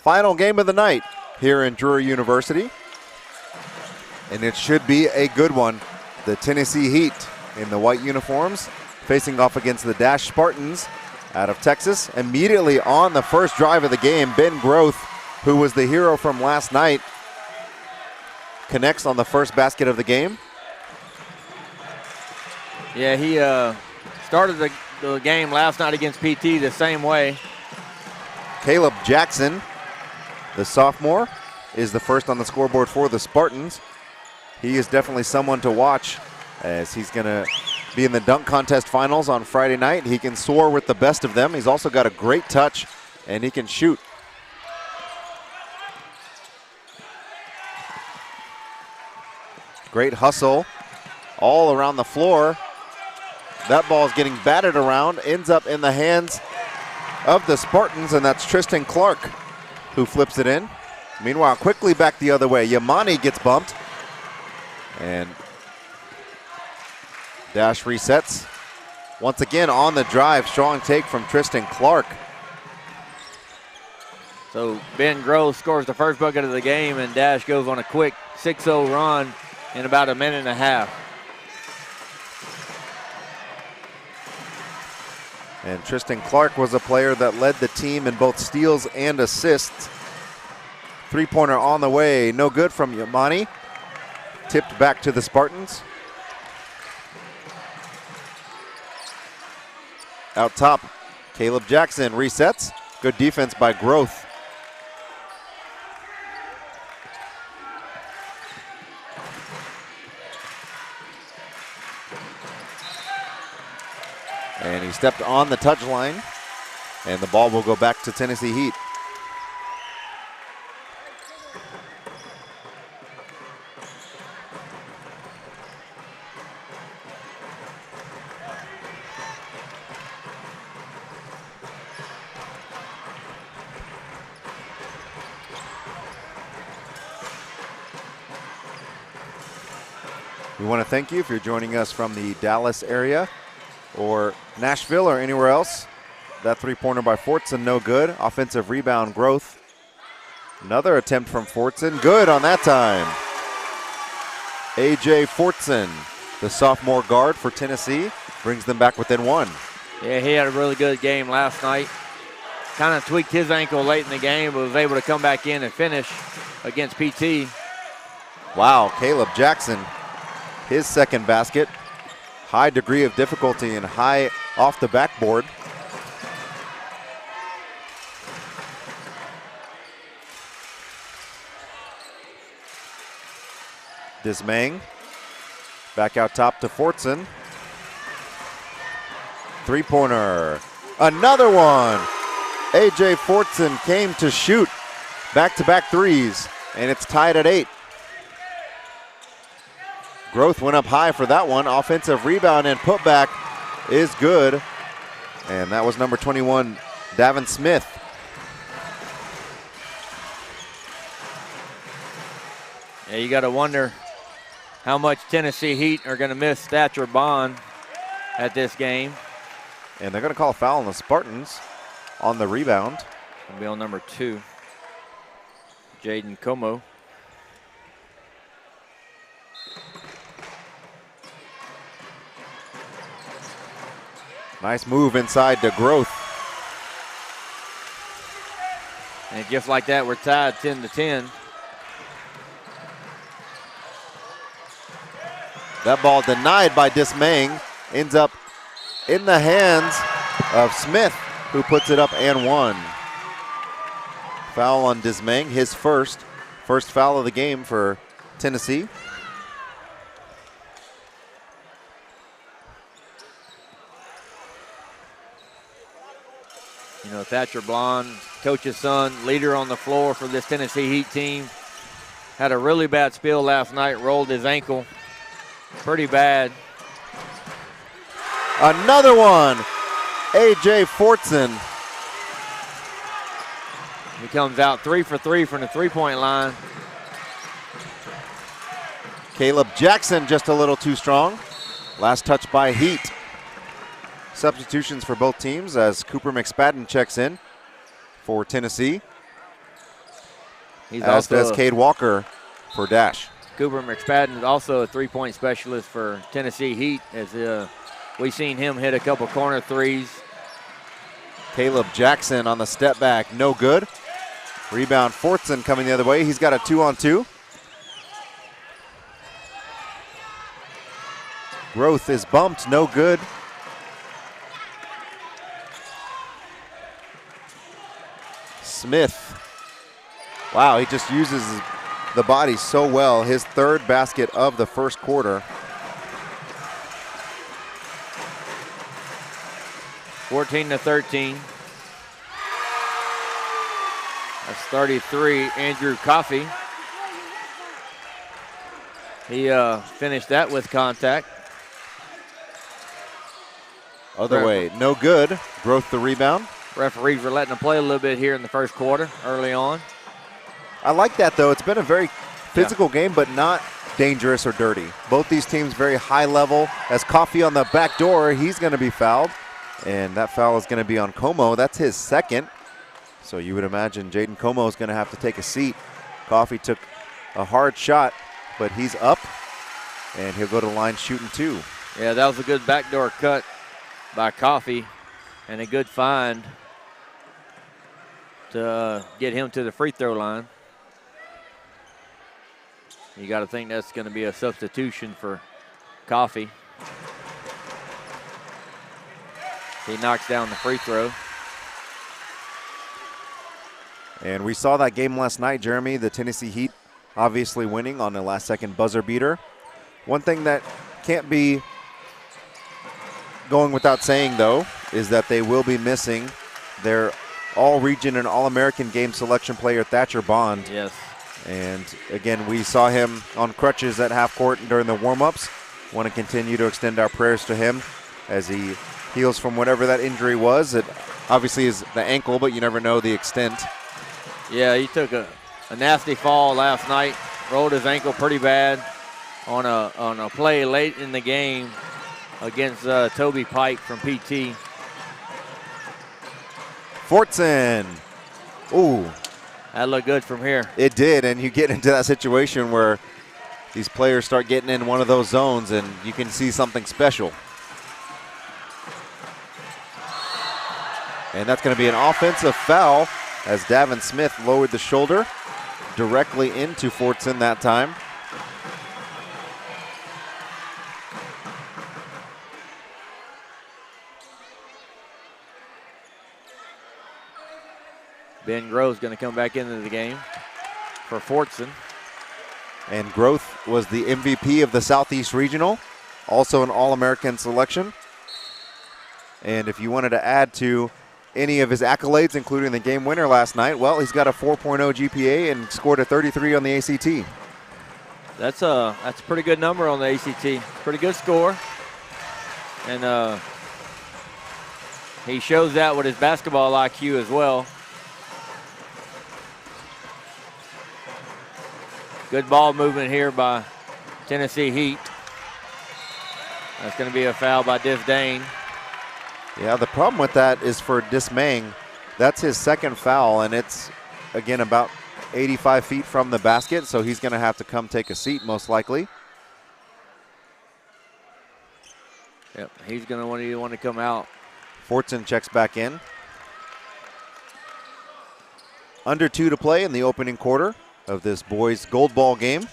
final game of the night here in Drury University. And it should be a good one. The Tennessee Heat in the white uniforms facing off against the DasCHE Spartans out of Texas. Immediately on the first drive of the game, Ben Groth, who was the hero from last night, connects on the first basket of the game. Yeah, he started the game last night against PT the same way. Caleb Jackson, the sophomore, is the first on the scoreboard for the Spartans. He is definitely someone to watch as he's going to be in the dunk contest finals on Friday night. He can soar with the best of them. He's also got a great touch, and he can shoot. Great hustle all around the floor. That ball is getting batted around, ends up in the hands of the Spartans, and that's Tristan Clark who flips it in. Meanwhile, quickly back the other way. Yamani gets bumped, and DasCHE resets. Once again on the drive, strong take from Tristan Clark. So Ben Groth scores the first bucket of the game, and DasCHE goes on a quick 6-0 run in about a minute and a half. And Tristan Clark was a player that led the team in both steals and assists. Three-pointer on the way, no good from Yamani. Tipped back to the Spartans. Out top, Caleb Jackson resets. Good defense by Groth. And he stepped on the touch line, and the ball will go back to Tennessee Heat. We want to thank you if you're joining us from the Dallas area or Nashville or anywhere else. That three-pointer by Fortson, no good. Offensive rebound, Groth. Another attempt from Fortson, good on that time. A.J. Fortson, the sophomore guard for Tennessee, brings them back within one. Yeah, he had a really good game last night. Kind of tweaked his ankle late in the game, but was able to come back in and finish against PT. Wow, Caleb Jackson, his second basket. High degree of difficulty and high off the backboard. Dismang back out top to Fortson. Three-pointer, another one. A.J. Fortson came to shoot back-to-back threes, and it's tied at 8. Groth went up high for that one. Offensive rebound and putback is good. And that was number 21, Davin Smith. Yeah, you got to wonder how much Tennessee Heat are going to miss Thatcher Bond at this game. And they're going to call a foul on the Spartans on the rebound. It'll be on number 2, Jaden Como. Nice move inside to Groth. And just like that, we're tied 10-10. That ball denied by Dismang. Ends up in the hands of Smith, who puts it up and one. Foul on Dismang, his first foul of the game for Tennessee. You know, Thatcher Blond, coach's son, leader on the floor for this Tennessee Heat team. Had a really bad spill last night, rolled his ankle pretty bad. Another one, A.J. Fortson. He comes out 3 for 3 from the three-point line. Caleb Jackson just a little too strong. Last touch by Heat. Substitutions for both teams as Cooper McSpadden checks in for Tennessee. He's as also does Cade Walker for DasCHE. Cooper McSpadden is also a three-point specialist for Tennessee Heat, as we've seen him hit a couple corner threes. Caleb Jackson on the step back, no good. Rebound, Fortson coming the other way. He's got a 2-on-2. Growth is bumped, no good. Smith. Wow, he just uses the body so well. His third basket of the first quarter. 14-13. That's 33, Andrew Coffey. He finished that with contact. Other way, no good. Growth the rebound. Referees were letting him play a little bit here in the first quarter, early on. I like that, though. It's been a very physical game, but not dangerous or dirty. Both these teams very high level. As Coffey on the back door, he's going to be fouled. And that foul is going to be on Como. That's his second. So you would imagine Jaden Como is going to have to take a seat. Coffey took a hard shot, but he's up. And he'll go to the line shooting 2. Yeah, that was a good backdoor cut by Coffey and a good find to get him to the free throw line. You got to think that's going to be a substitution for Coffey. He knocks down the free throw. And we saw that game last night, Jeremy. The Tennessee Heat obviously winning on the last-second buzzer beater. One thing that can't be going without saying, though, is that they will be missing their all-region and all-American game selection player, Thatcher Bond. Yes. And, again, we saw him on crutches at half court during the warm-ups. Want to continue to extend our prayers to him as he heals from whatever that injury was. It obviously is the ankle, but you never know the extent. Yeah, he took a nasty fall last night, rolled his ankle pretty bad on a play late in the game against Toby Pike from PT. Fortson. Ooh. That looked good from here. It did, and you get into that situation where these players start getting in one of those zones and you can see something special. And that's going to be an offensive foul as Davin Smith lowered the shoulder directly into Fortson that time. Ben Grove's going to come back into the game for Fortson. And Growth was the MVP of the Southeast Regional, also an All-American selection. And if you wanted to add to any of his accolades, including the game winner last night, well, he's got a 4.0 GPA and scored a 33 on the ACT. That's a pretty good number on the ACT. Pretty good score. And he shows that with his basketball IQ as well. Good ball movement here by Tennessee Heat. That's going to be a foul by Disdain. Yeah, the problem with that is for Dismang, that's his second foul, and it's, again, about 85 feet from the basket, so he's going to have to come take a seat most likely. Yep, he's going to want to come out. Fortson checks back in. Under 2 to play in the opening quarter of this boys gold ball game.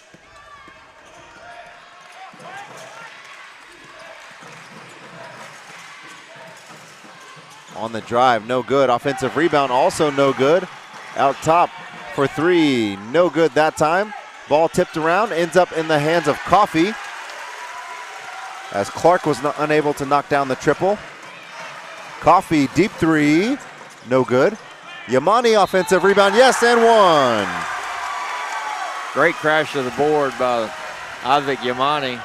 On the drive, no good. Offensive rebound, also no good. Out top for 3, no good that time. Ball tipped around, ends up in the hands of Coffey as Clark was unable to knock down the triple. Coffey, deep 3, no good. Yamani offensive rebound, yes, and 1. Great crash to the board by Isaac Yamani.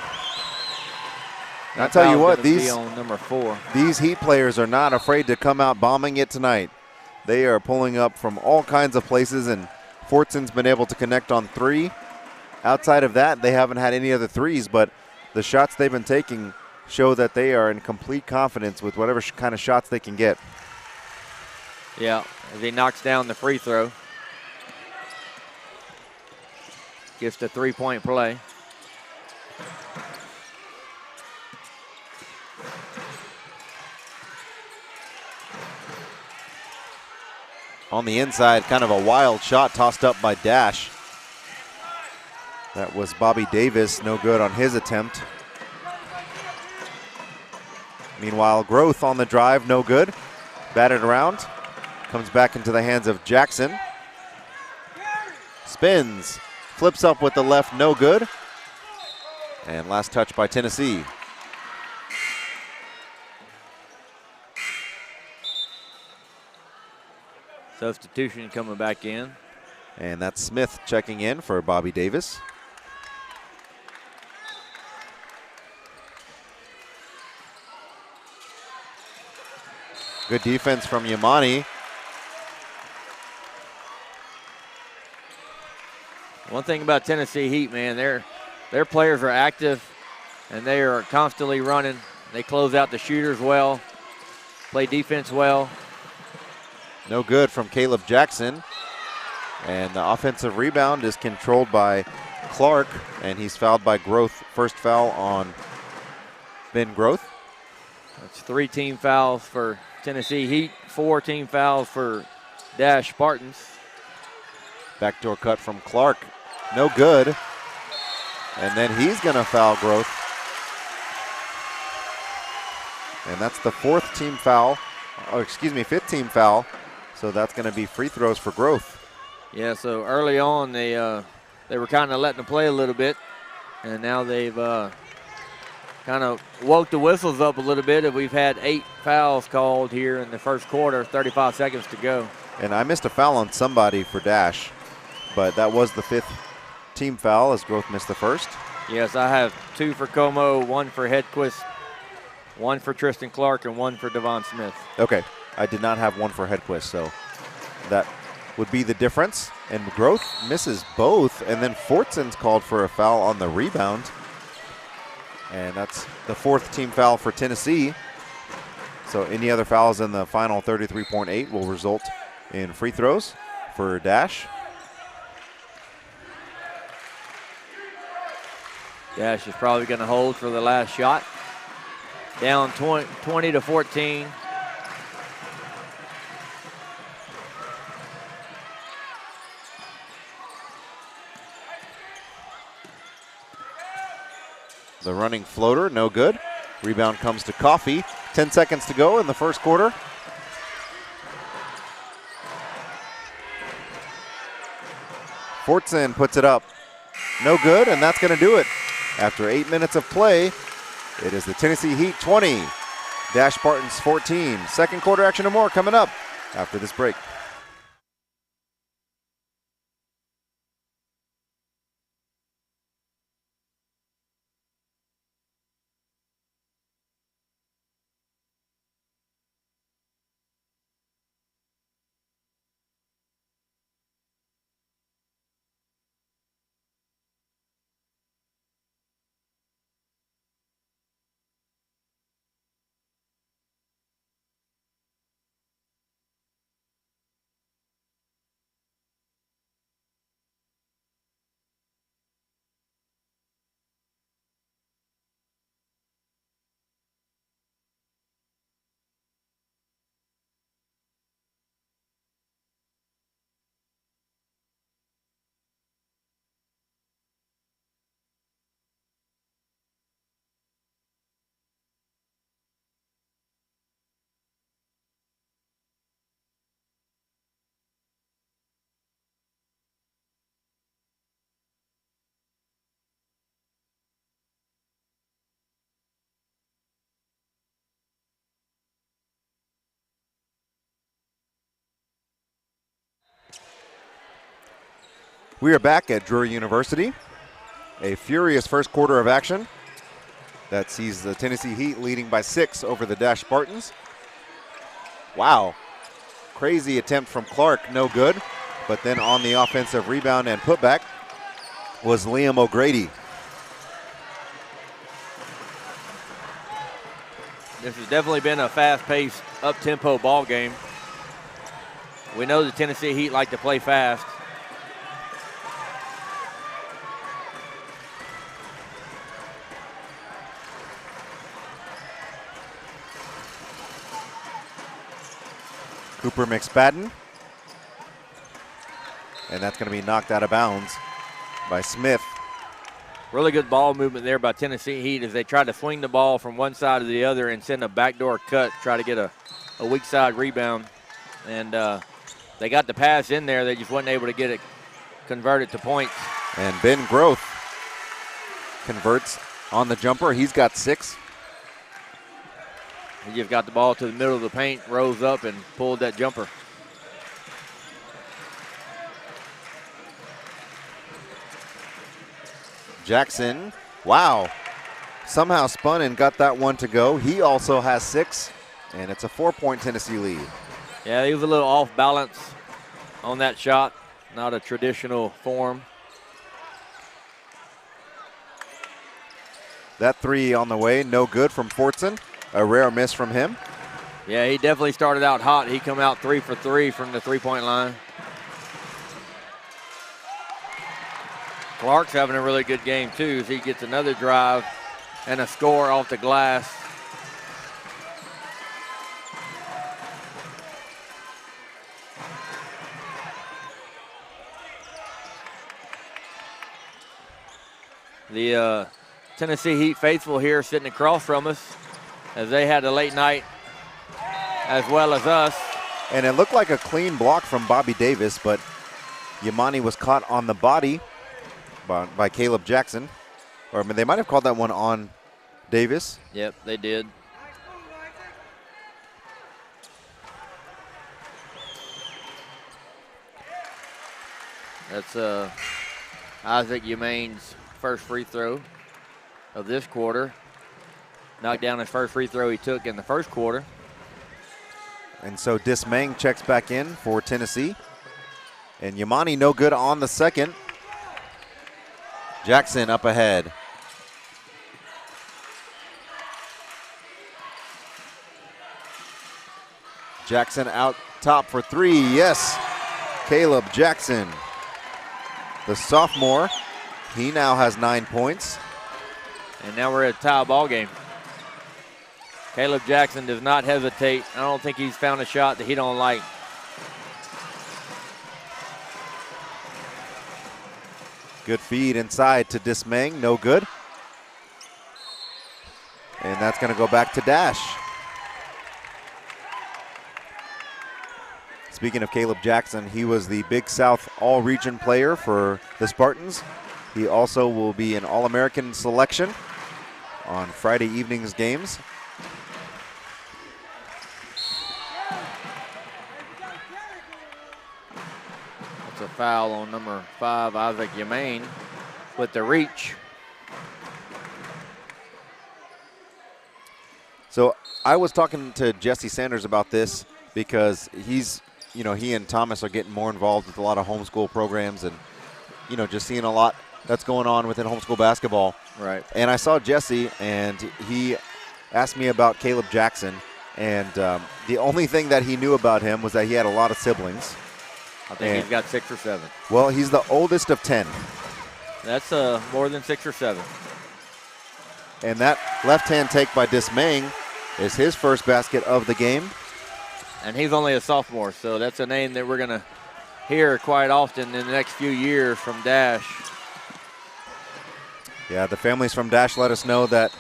I tell you what, on number 4. These Heat players are not afraid to come out bombing it tonight. They are pulling up from all kinds of places, and Fortson's been able to connect on 3. Outside of that, they haven't had any other threes, but the shots they've been taking show that they are in complete confidence with whatever kind of shots they can get. Yeah, as he knocks down the free throw. gets the 3-point play. On the inside, kind of a wild shot tossed up by DasCHE. That was Bobby Davis, no good on his attempt. Meanwhile, Growth on the drive, no good. Batted around, comes back into the hands of Jackson. Spins, flips up with the left, no good. And last touch by Tennessee. Substitution coming back in. And that's Smith checking in for Bobby Davis. Good defense from Yamani. One thing about Tennessee Heat, man, their players are active and they are constantly running. They close out the shooters well, play defense well. No good from Caleb Jackson. And the offensive rebound is controlled by Clark, and he's fouled by Growth. First foul on Ben Growth. That's 3 team fouls for Tennessee Heat, 4 team fouls for DasCHE Spartans. Backdoor cut from Clark, no good. And then he's gonna foul Growth. And that's the 4th team foul, excuse me, 5th team foul. So that's gonna be free throws for Growth. Yeah, so early on they were kind of letting them play a little bit, and now they've kind of woke the whistles up a little bit. And we've had 8 fouls called here in the first quarter, 35 seconds to go. And I missed a foul on somebody for DasCHE, but that was the 5th team foul as Growth missed the first. Yes, I have 2 for Como, 1 for Hedquist, 1 for Tristan Clark, and 1 for Devon Smith. Okay, I did not have 1 for Hedquist, so that would be the difference. And Growth misses both, and then Fortson's called for a foul on the rebound. And that's the 4th team foul for Tennessee. So any other fouls in the final 33.8 will result in free throws for DasCHE. DasCHE is probably going to hold for the last shot. Down 20 to 14. The running floater, no good. Rebound comes to Coffey. 10 seconds to go in the first quarter. Fortson puts it up. No good, and that's going to do it. After 8 minutes of play, it is the Tennessee Heat 20, DasCHE Spartans 14. Second quarter action and more coming up after this break. We are back at Drury University. A furious first quarter of action that sees the Tennessee Heat leading by 6 over the DasCHE Spartans. Wow. Crazy attempt from Clark, no good. But then on the offensive rebound and putback was Liam O'Grady. This has definitely been a fast-paced, up-tempo ball game. We know the Tennessee Heat like to play fast. Cooper McSpadden. And that's going to be knocked out of bounds by Smith. Really good ball movement there by Tennessee Heat as they tried to swing the ball from one side to the other and send a backdoor cut, try to get a weak side rebound. And they got the pass in there. They just wasn't able to get it converted to points. And Ben Groth converts on the jumper. He's got 6. He just got the ball to the middle of the paint, rose up, and pulled that jumper. Jackson, wow, somehow spun and got that one to go. He also has 6, and it's a 4-point Tennessee lead. Yeah, he was a little off balance on that shot, not a traditional form. That 3 on the way, no good from Fortson. A rare miss from him. Yeah, he definitely started out hot. He come out 3 for 3 from the three-point line. Clark's having a really good game too as he gets another drive and a score off the glass. The Tennessee Heat faithful here sitting across from us as they had a late night as well as us. And it looked like a clean block from Bobby Davis, but Yamani was caught on the body by Caleb Jackson. Or I mean, they might have called that one on Davis. Yep, they did. That's Isaac Umane's first free throw of this quarter. Knocked down his first free throw he took in the first quarter. And so Dismang checks back in for Tennessee. And Yamani no good on the second. Jackson up ahead. Jackson out top for 3, yes. Caleb Jackson, the sophomore, he now has 9 points. And now we're at a tie ball game. Caleb Jackson does not hesitate. I don't think he's found a shot that he don't like. Good feed inside to Dismang, no good. And that's going to go back to DasCHE. Speaking of Caleb Jackson, he was the Big South All-Region player for the Spartans. He also will be an All-American selection on Friday evening's games. That's a foul on number 5, Isaac Yamane, with the reach. So I was talking to Jesse Sanders about this because he's, he and Thomas are getting more involved with a lot of homeschool programs and, just seeing a lot that's going on within homeschool basketball. Right. And I saw Jesse, and he asked me about Caleb Jackson, and the only thing that he knew about him was that he had a lot of siblings. I think he's got 6 or 7. Well, he's the oldest of 10. That's more than 6 or 7. And that left-hand take by Dismang is his first basket of the game. And he's only a sophomore, so that's a name that we're going to hear quite often in the next few years from DasCHE. Yeah, the families from DasCHE let us know that,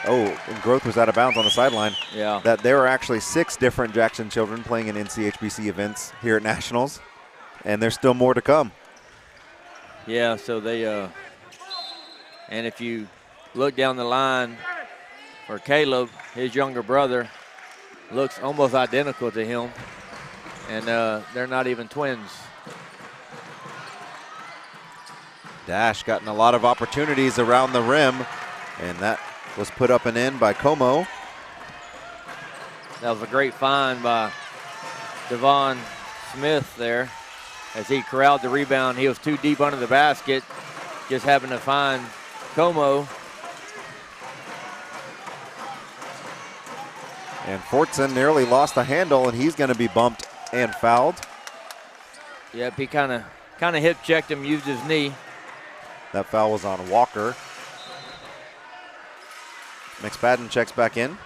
and Groth was out of bounds on the sideline. Yeah. That there are actually 6 different Jackson children playing in NCHBC events here at Nationals, and there's still more to come. Yeah, so they, and if you look down the line for Caleb, his younger brother looks almost identical to him, and they're not even twins. DasCHE gotten a lot of opportunities around the rim, and that was put up and in by Como. That was a great find by Devon Smith there as he corralled the rebound. He was too deep under the basket, just having to find Como. And Fortson nearly lost the handle, and he's going to be bumped and fouled. Yep, he kind of hip checked him, used his knee. That foul was on Walker. McSpadden checks back in.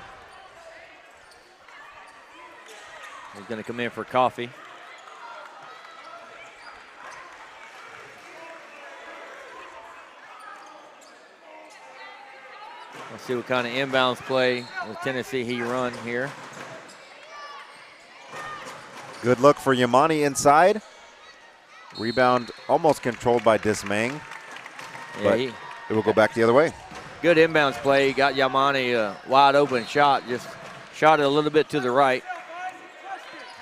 He's going to come in for coffee. Let's see what kind of inbounds play with Tennessee he run here. Good look for Yamani inside. Rebound almost controlled by DasCHE, but it will go back the other way. Good inbounds play. Got Yamani a wide open shot. Just shot it a little bit to the right.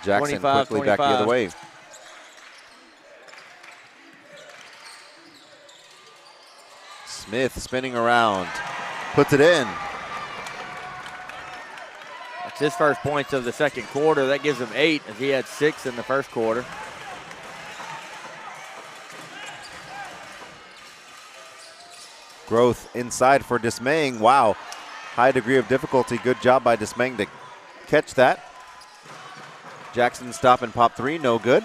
Jackson quickly back the other way. Smith spinning around. Puts it in. That's his first points of the second quarter. That gives him 8 as he had 6 in the first quarter. Growth inside for DasCHE. Wow. High degree of difficulty. Good job by DasCHE to catch that. Jackson stop and pop 3. No good.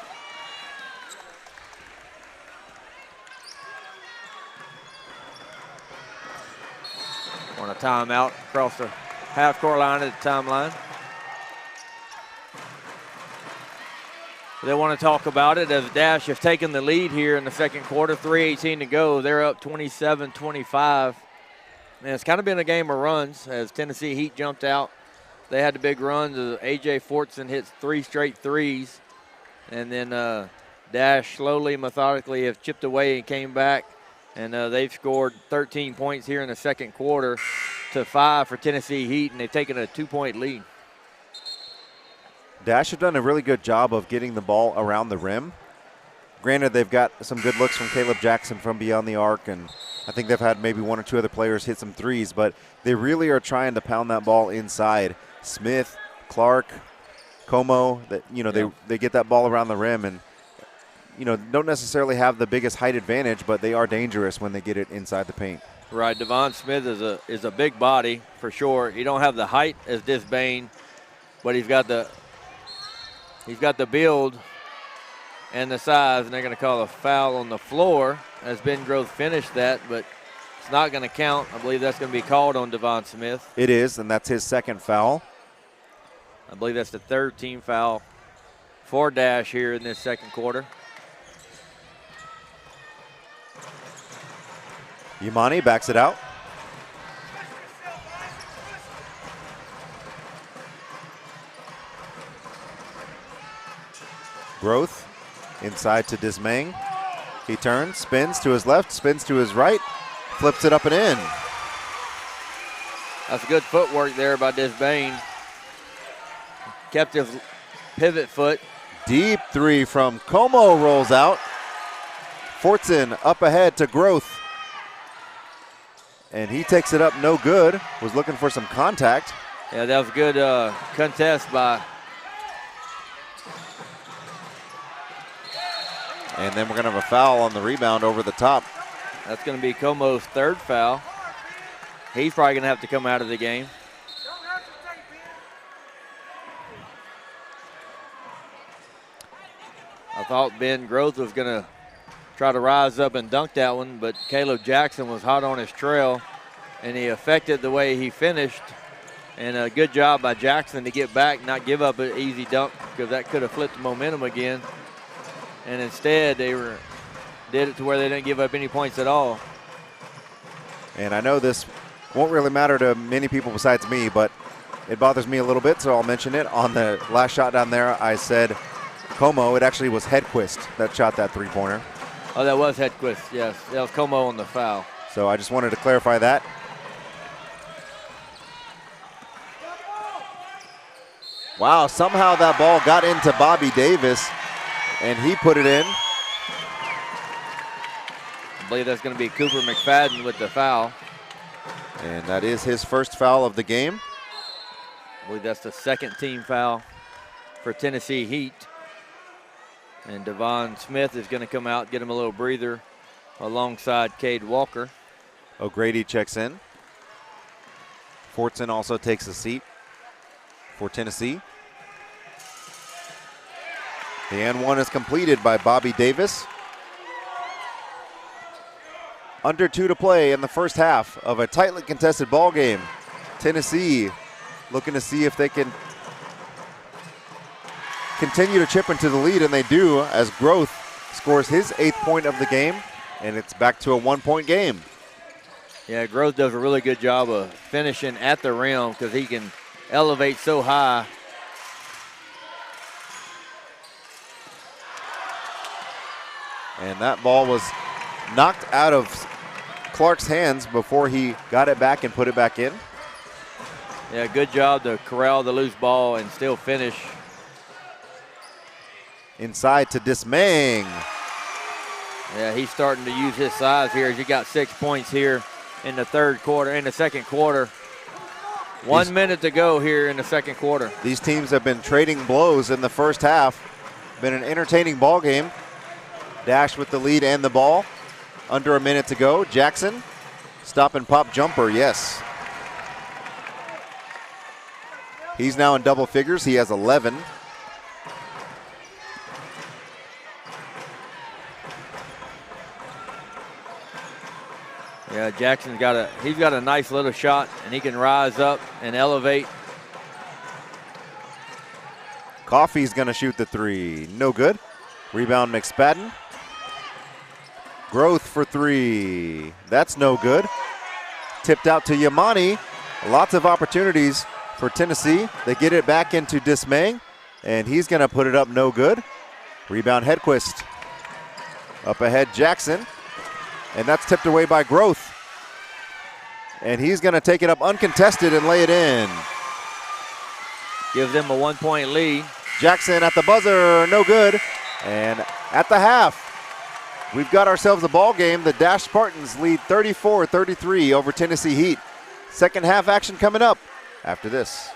On a timeout across the half-court line at the timeline. They want to talk about it as DasCHE have taken the lead here in the second quarter. 3:18 to go. They're up 27-25. And it's kind of been a game of runs as Tennessee Heat jumped out. They had the big runs. A.J. Fortson hits 3 straight threes. And then DasCHE slowly, methodically have chipped away and came back. And they've scored 13 points here in the second quarter to 5 for Tennessee Heat, and they've taken a 2-point lead. DasCHE have done a really good job of getting the ball around the rim. Granted, they've got some good looks from Caleb Jackson from beyond the arc, and I think they've had maybe 1 or 2 other players hit some threes, but they really are trying to pound that ball inside. Smith, Clark, Como, they get that ball around the rim and don't necessarily have the biggest height advantage, but they are dangerous when they get it inside the paint. Right, Devon Smith is a big body for sure. He don't have the height as DasCHE, but he's got the build and the size, and they're going to call a foul on the floor as Ben Growth finished that, but it's not going to count. I believe that's going to be called on Devon Smith. It is, and that's his second foul. I believe that's the third team foul for DasCHE here in this second quarter. Yamani backs it out. Growth inside to DasCHE. He turns, spins to his left, spins to his right, flips it up and in. That's good footwork there by DasCHE. Kept his pivot foot. Deep 3 from Como rolls out. Fortson up ahead to Growth. And he takes it up no good. Was looking for some contact. Yeah, that was a good contest by. And then we're going to have a foul on the rebound over the top. That's going to be Como's third foul. He's probably going to have to come out of the game. I thought Ben Growth was going to try to rise up and dunk that one, but Caleb Jackson was hot on his trail, and he affected the way he finished. And a good job by Jackson to get back, not give up an easy dunk, because that could have flipped the momentum again. And instead, they did it to where they didn't give up any points at all. And I know this won't really matter to many people besides me, but it bothers me a little bit, so I'll mention it. On the last shot down there, I said Como. It actually was Hedquist that shot that three-pointer. Oh, that was Hedquist, yes. That was Como on the foul. So I just wanted to clarify that. Wow, somehow that ball got into Bobby Davis, and he put it in. I believe that's going to be Cooper McFadden with the foul. And that is his first foul of the game. I believe that's the second team foul for Tennessee Heat. And Devon Smith is going to come out, get him a little breather alongside Cade Walker. O'Grady checks in. Fortson also takes a seat for Tennessee. The and one is completed by Bobby Davis. Under 2 to play in the first half of a tightly contested ball game. Tennessee looking to see if they can continue to chip into the lead, and they do as Growth scores his 8th point of the game, and it's back to a 1-point game. Yeah, Growth does a really good job of finishing at the rim because he can elevate so high. And that ball was knocked out of Clark's hands before he got it back and put it back in. Yeah, good job to corral the loose ball and still finish. Inside to Dismang. Yeah, he's starting to use his size here as he got 6 points here in the second quarter. 1 minute to go here in the second quarter. These teams have been trading blows in the first half. Been an entertaining ball game. Dash with the lead and the ball. Under a minute to go. Jackson, stop and pop jumper, yes. He's now in double figures. He has 11. Yeah, Jackson's got a nice little shot, and he can rise up and elevate. Coffey's gonna shoot the three. No good. Rebound McSpadden. Growth for three. That's no good. Tipped out to Yamani. Lots of opportunities for Tennessee. They get it back into Dismang, and he's gonna put it up no good. Rebound Hedquist. Up ahead Jackson, and that's tipped away by Growth. And he's gonna take it up uncontested and lay it in. Gives them a 1-point lead. Jackson at the buzzer, no good. And at the half, we've got ourselves a ball game. The DasCHE Spartans lead 34-33 over Tennessee Heat. Second half action coming up after this.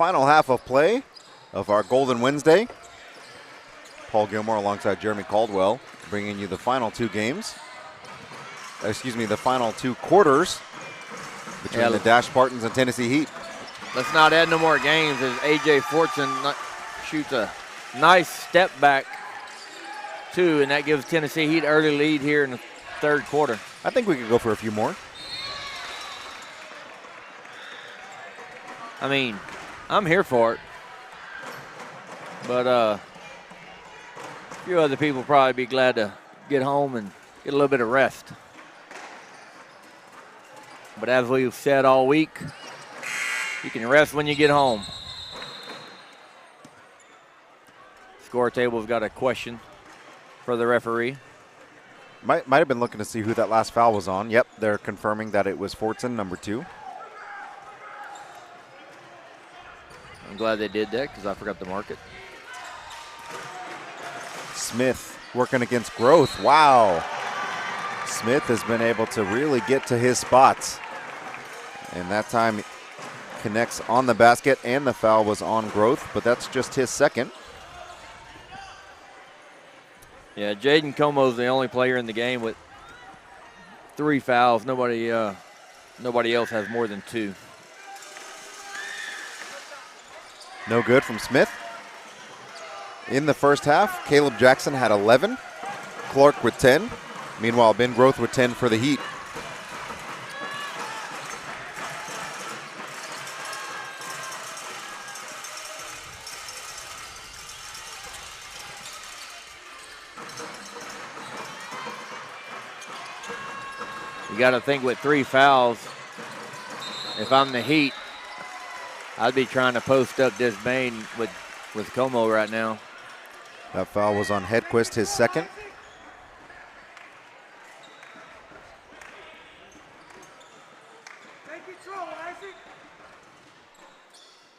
final half of play of our Golden Wednesday. Paul Gilmore alongside Jeremy Caldwell bringing you the final two games. The final two quarters between the DasCHE Spartans and Tennessee Heat. Let's not add no more games as A.J. Fortson shoots a nice step back, too, and that gives Tennessee Heat early lead here in the third quarter. I think we could go for a few more. I mean, I'm here for it. But a few other people probably be glad to get home and get a little bit of rest. But as we've said all week, you can rest when you get home. Score table's got a question for the referee. Might have been looking to see who that last foul was on. Yep, they're confirming that it was Fortson, number 2. I'm glad they did that because I forgot to mark it. Smith working against Growth. Wow. Smith has been able to really get to his spots. And that time connects on the basket, and the foul was on Growth, but that's just his second. Yeah, Jaden Como's the only player in the game with 3 fouls. Nobody else has more than 2. No good from Smith. In the first half, Caleb Jackson had 11. Clark with 10. Meanwhile, Ben Growth with 10 for the Heat. You got to think with 3 fouls, if I'm the Heat, I'd be trying to post up Desmain with Como right now. That foul was on Hedquist, his second.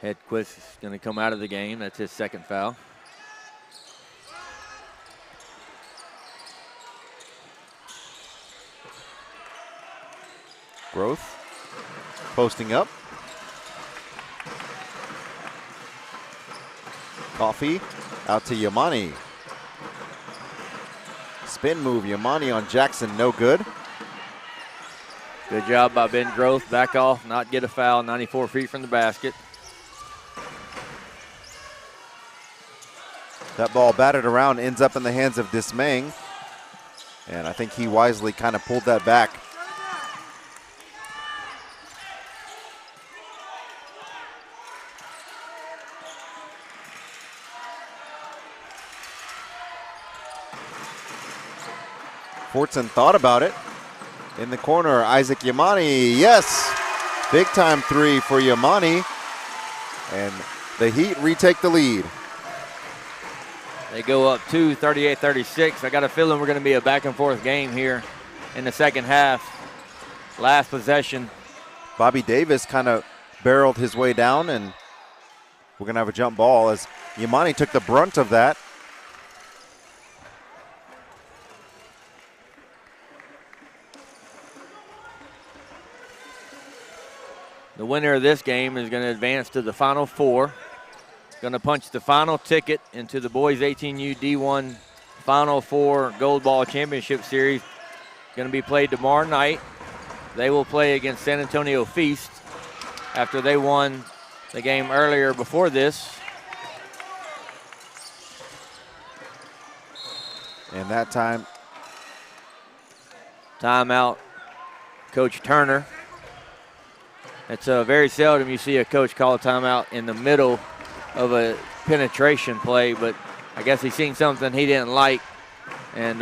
Hedquist is going to come out of the game. That's his second foul. Growth posting up. Coffee out to Yamani. Spin move, Yamani on Jackson, no good. Good job by Ben Growth. Back off, not get a foul, 94 feet from the basket. That ball batted around, ends up in the hands of Dismang. And I think he wisely kind of pulled that back. Fortson thought about it. In the corner, Isaac Yamani, yes! Big time 3 for Yamani. And the Heat retake the lead. They go up 2, 38-36. I got a feeling we're going to be a back and forth game here in the second half. Last possession. Bobby Davis kind of barreled his way down, and we're going to have a jump ball as Yamani took the brunt of that. The winner of this game is going to advance to the Final Four. Going to punch the final ticket into the boys 18U D1 Final Four Gold Ball Championship Series. Going to be played tomorrow night. They will play against San Antonio Feast after they won the game earlier before this. And that time, timeout, Coach Turner. It's very seldom you see a coach call a timeout in the middle of a penetration play, but I guess he's seen something he didn't like and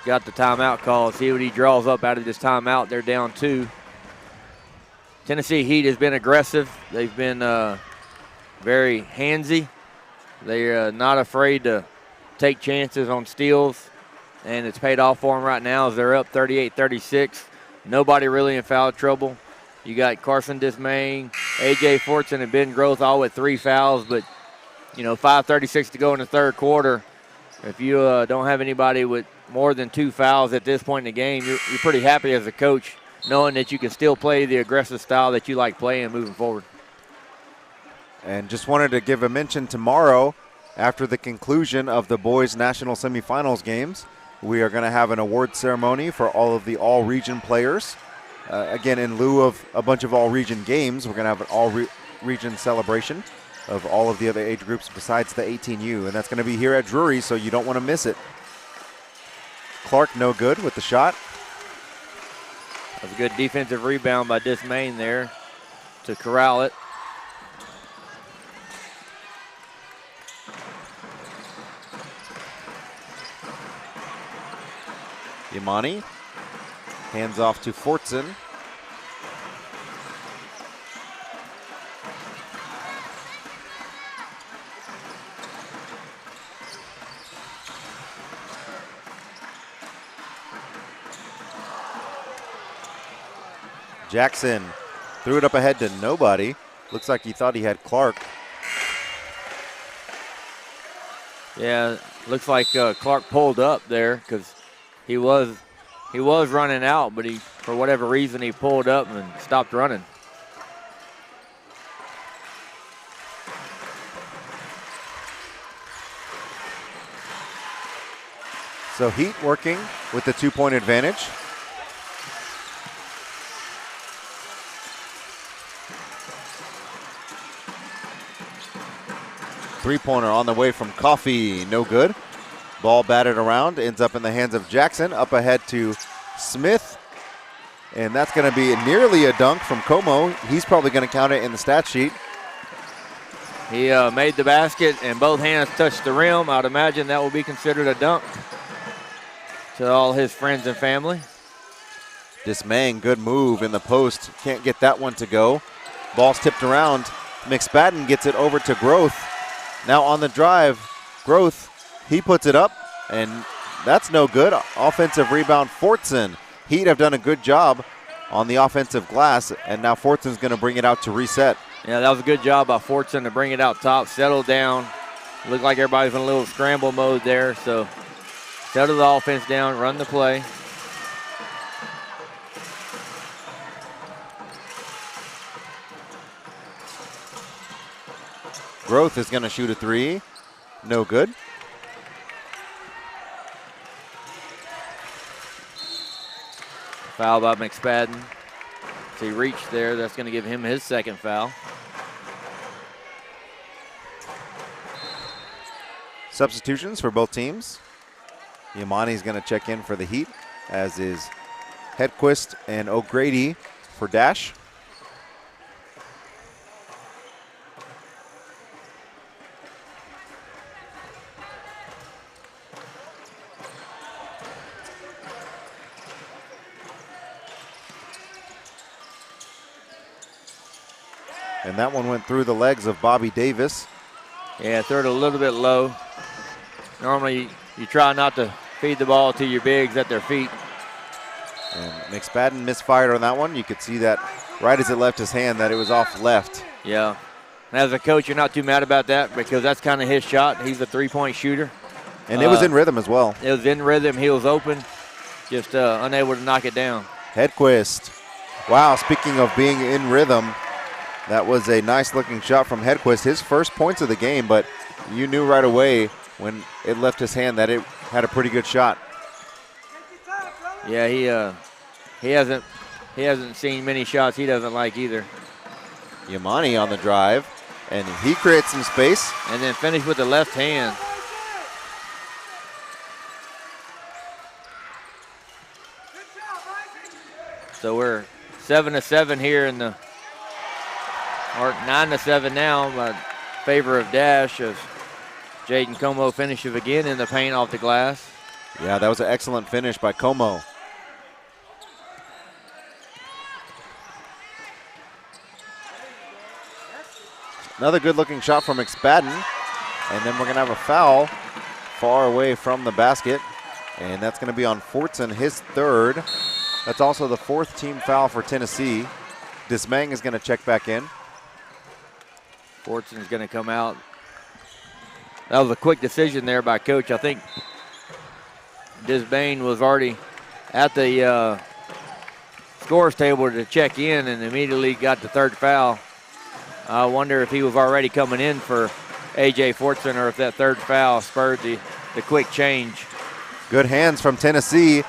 got the timeout call. See what he draws up out of this timeout. They're down 2. Tennessee Heat has been aggressive. They've been very handsy. They're not afraid to take chances on steals, and it's paid off for them right now as they're up 38-36. Nobody really in foul trouble. You got Carson Dismaying, A.J. Fortson, and Ben Growth all with 3 fouls, but, 5:36 to go in the third quarter. If you don't have anybody with more than 2 fouls at this point in the game, you're pretty happy as a coach knowing that you can still play the aggressive style that you like playing moving forward. And just wanted to give a mention tomorrow, after the conclusion of the boys' national semifinals games, we are going to have an award ceremony for all of the all-region players. Again, in lieu of a bunch of all-region games, we're going to have an all-region celebration of all of the other age groups besides the 18U, and that's going to be here at Drury, so you don't want to miss it. Clark no good with the shot. That was a good defensive rebound by DasCHE there to corral it. Yamani hands off to Fortson. Jackson threw it up ahead to nobody. Looks like he thought he had Clark. Yeah, looks like Clark pulled up there because he was running out, but for whatever reason he pulled up and stopped running. So Heat working with the 2-point advantage. Three-pointer on the way from Coffee, no good. Ball batted around, ends up in the hands of Jackson, up ahead to Smith. And that's going to be nearly a dunk from Como. He's probably going to count it in the stat sheet. He made the basket and both hands touched the rim. I'd imagine that will be considered a dunk to all his friends and family. DasCHE, good move in the post. Can't get that one to go. Ball's tipped around. McSpadden gets it over to Groth. Now on the drive, Groth, he puts it up, and that's no good. Offensive rebound, Fortson. Heat have done a good job on the offensive glass, and now Fortson's going to bring it out to reset. Yeah, that was a good job by Fortson to bring it out top, settle down. Looked like everybody's in a little scramble mode there, so settle the offense down, run the play. Groth is going to shoot a three. No good. Foul by McSpadden. So he reached there. That's going to give him his second foul. Substitutions for both teams. Yamani's going to check in for the Heat, as is Hedquist and O'Grady for DasCHE. And that one went through the legs of Bobby Davis. Yeah, threw it a little bit low. Normally, you try not to feed the ball to your bigs at their feet. And McSpadden misfired on that one. You could see that right as it left his hand that it was off left. Yeah. As a coach, you're not too mad about that because that's kind of his shot. He's a three-point shooter. And it was in rhythm as well. It was in rhythm. He was open, just unable to knock it down. Hedquist. Wow, speaking of being in rhythm, that was a nice-looking shot from Hedquist. His first points of the game, but you knew right away when it left his hand that it had a pretty good shot. Yeah, he hasn't seen many shots he doesn't like either. Yamani on the drive, and he creates some space. And then finished with the left hand. So we're 7-7 here in the, or 9-7 now by favor of DasCHE as Jaden Como finishes again in the paint off the glass. Yeah, that was an excellent finish by Como. Another good-looking shot from McSpadden, and then we're going to have a foul far away from the basket, and that's going to be on Fortson, his third. That's also the fourth team foul for Tennessee. DasCHE is going to check back in. Fortson's going to come out. That was a quick decision there by Coach. I think DasCHE was already at the scores table to check in and immediately got the third foul. I wonder if he was already coming in for A.J. Fortson or if that third foul spurred the quick change. Good hands from Tennessee.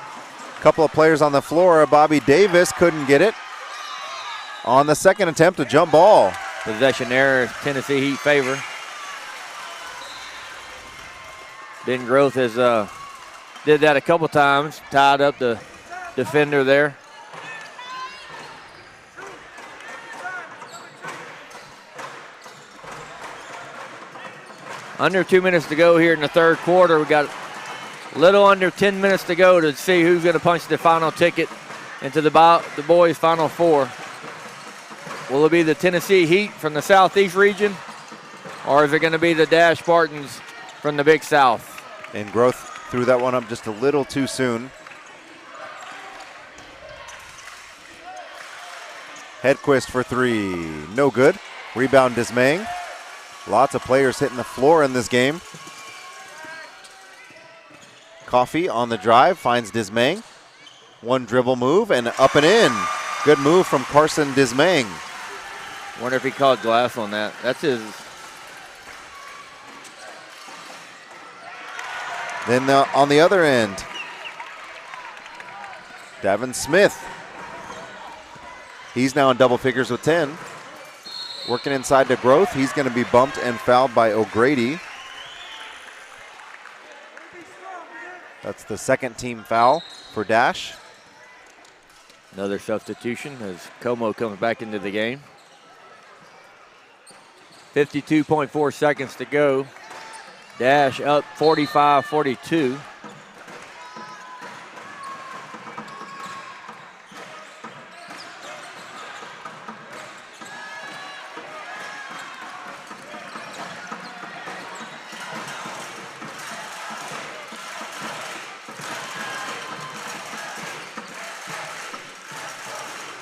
Couple of players on the floor. Bobby Davis couldn't get it. On the second attempt, a jump ball. Possession error, Tennessee Heat favor. Ben Groth has did that a couple times, tied up the defender there. Under 2 minutes to go here in the third quarter. We got a little under 10 minutes to go to see who's going to punch the final ticket into the boys' Final Four. Will it be the Tennessee Heat from the Southeast region, or is it going to be the DasCHE Spartans from the Big South? And Groth threw that one up just a little too soon. Hedquist for three, no good. Rebound Dismaying. Lots of players hitting the floor in this game. Coffee on the drive, finds Dismaying. One dribble move and up and in. Good move from Carson Dismaying. Wonder if he called glass on that. That's his. Then on the other end, Davin Smith. He's now in double figures with 10. Working inside to Groth. He's going to be bumped and fouled by O'Grady. That's the second team foul for DasCHE. Another substitution as Como comes back into the game. 52.4 seconds to go. DasCHE up 45-42.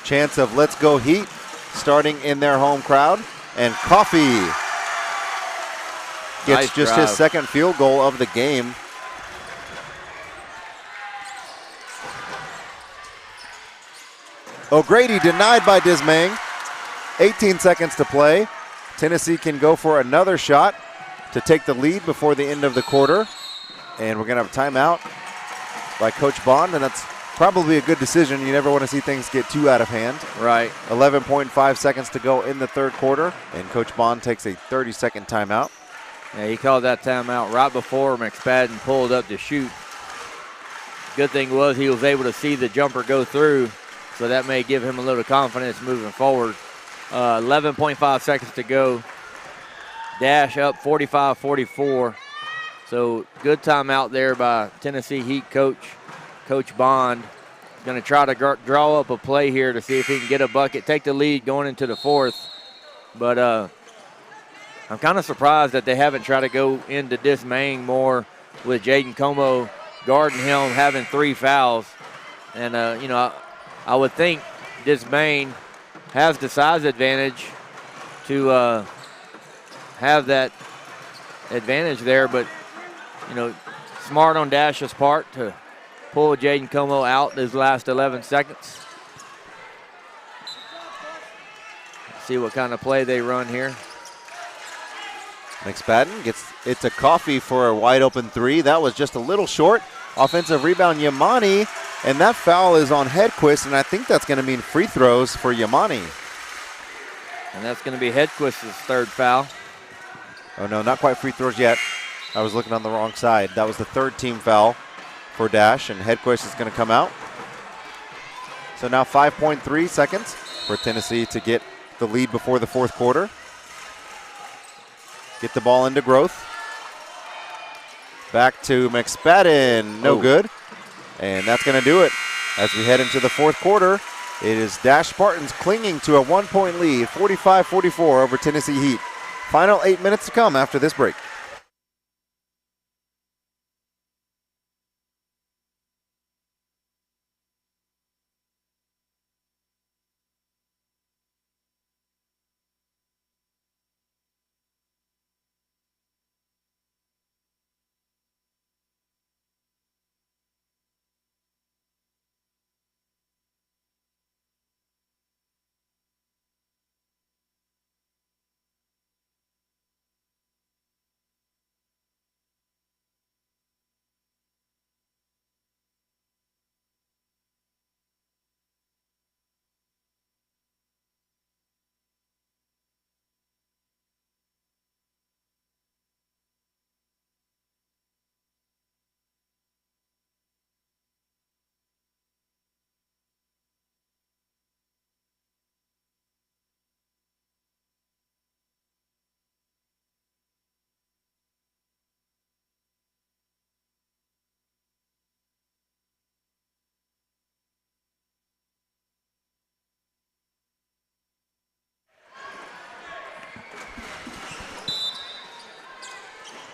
Chance of Let's Go Heat starting in their home crowd. And Coffee gets Nice just drive. his second field goal of the game. O'Grady denied by Dismaying. 18 seconds to play. Tennessee can go for another shot to take the lead before the end of the quarter. And we're going to have a timeout by Coach Bond, and that's probably a good decision. You never want to see things get too out of hand. Right. 11.5 seconds to go in the third quarter, and Coach Bond takes a 30-second timeout. Yeah, he called that timeout right before McSpadden pulled up to shoot. Good thing was he was able to see the jumper go through, so that may give him a little confidence moving forward. 11.5 seconds to go. DasCHE up 45-44. So good timeout there by Tennessee Heat coach Bond. Going to try to draw up a play here to see if he can get a bucket, take the lead going into the fourth. But I'm kind of surprised that they haven't tried to go into Dismaying more with Jaden Como guarding him, having 3 fouls. And, I would think Dismaying has the size advantage to have that advantage there. But, smart on DasCHE's part to pull Jaden Como out those last 11 seconds. Let's see what kind of play they run here. McSpadden gets it to Coffee for a wide open 3. That was just a little short. Offensive rebound, Yamani, and that foul is on Hedquist, and I think that's going to mean free throws for Yamani. And that's going to be Hedquist's third foul. Oh, no, not quite free throws yet. I was looking on the wrong side. That was the third team foul for DasCHE, and Hedquist is going to come out. So now 5.3 seconds for Tennessee to get the lead before the fourth quarter. Get the ball into Groth. Back to McSpadden, no good. And that's going to do it. As we head into the fourth quarter, it is DasCHE Spartans clinging to a 1-point lead, 45-44 over Tennessee Heat. Final 8 minutes to come after this break.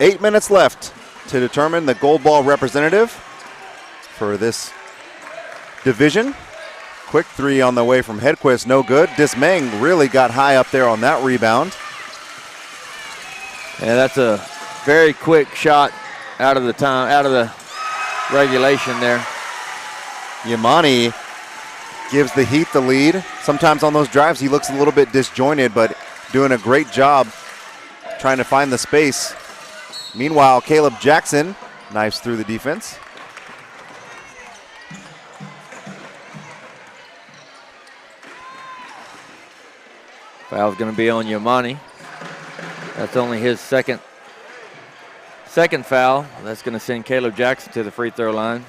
8 minutes left to determine the gold ball representative for this division. Quick three on the way from Hedquist, no good. DasCHE really got high up there on that rebound. Yeah, that's a very quick shot out of the regulation there. Yamani gives the Heat the lead. Sometimes on those drives he looks a little bit disjointed, but doing a great job trying to find the space. Meanwhile, Caleb Jackson knifes through the defense. Foul's going to be on Yamani. That's only his second foul. That's going to send Caleb Jackson to the free throw line.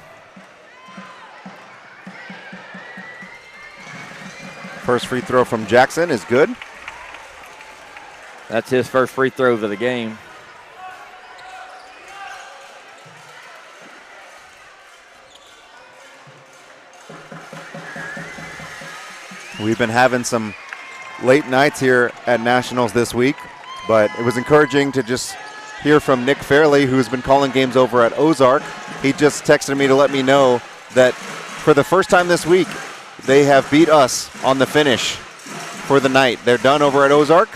First free throw from Jackson is good. That's his first free throw of the game. We've been having some late nights here at Nationals this week, but it was encouraging to just hear from Nick Fairley, who's been calling games over at Ozark. He just texted me to let me know that for the first time this week, they have beat us on the finish for the night. They're done over at Ozark,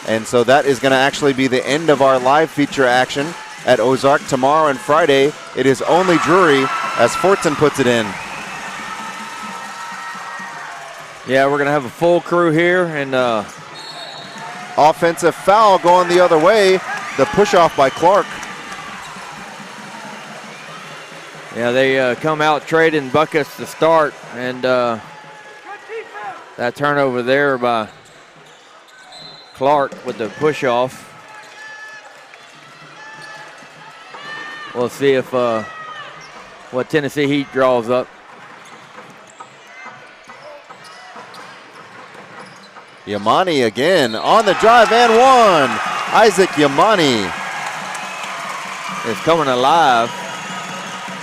and so that is going to actually be the end of our live feature action at Ozark. Tomorrow and Friday, it is only Drury as Fortson puts it in. Yeah, we're going to have a full crew here, and offensive foul going the other way. The push off by Clark. Yeah, they come out trading buckets to start, and that turnover there by Clark with the push off. We'll see if what Tennessee Heat draws up. Yamani again on the drive and one. Isaac Yamani is coming alive.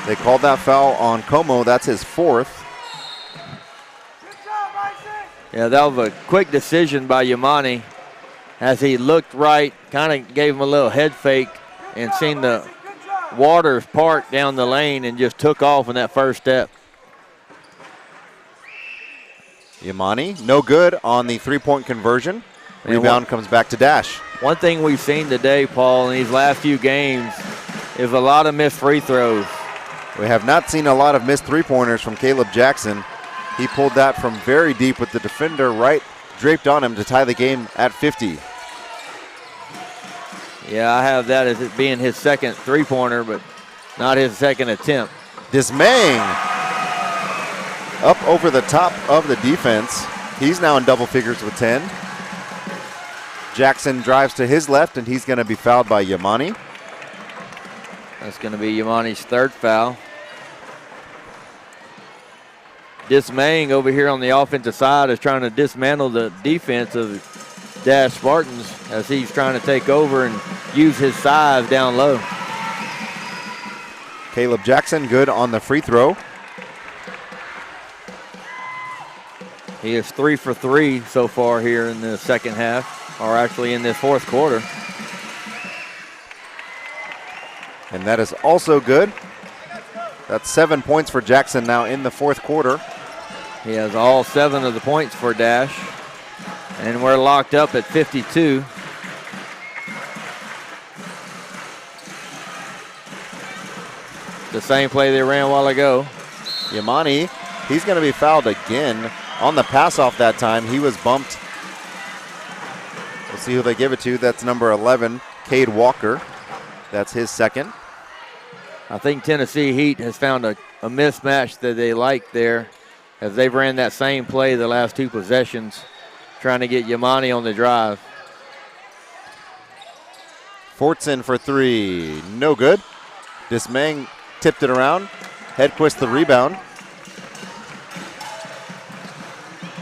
They called that foul on Como. That's his fourth. Yeah, that was a quick decision by Yamani as he looked right, kind of gave him a little head fake and seen the waters part down the lane and just took off in that first step. Yamani, no good on the three-point conversion. Rebound comes back to DasCHE. One thing we've seen today, Paul, in these last few games is a lot of missed free throws. We have not seen a lot of missed three-pointers from Caleb Jackson. He pulled that from very deep with the defender right draped on him to tie the game at 50. Yeah, I have that as it being his second three-pointer, but not his second attempt. DasCHE up over the top of the defense. He's now in double figures with 10. Jackson drives to his left, and he's going to be fouled by Yamani. That's going to be Yamani's third foul. DasCHE over here on the offensive side is trying to dismantle the defense of the DasCHE Spartans as he's trying to take over and use his size down low. Caleb Jackson good on the free throw. He is 3 for 3 so far here in the second half, or actually in this fourth quarter. And that is also good. That's 7 points for Jackson now in the fourth quarter. He has all 7 of the points for DasCHE. And we're locked up at 52. The same play they ran a while ago. Yamani, he's going to be fouled again on the pass off that time. He was bumped. We'll see who they give it to. That's number 11, Cade Walker. That's his second. I think Tennessee Heat has found a mismatch that they like there as they've ran that same play the last 2 possessions, trying to get Yamani on the drive. Fortson for 3, no good. DasCHE tipped it around. Hedquist the rebound.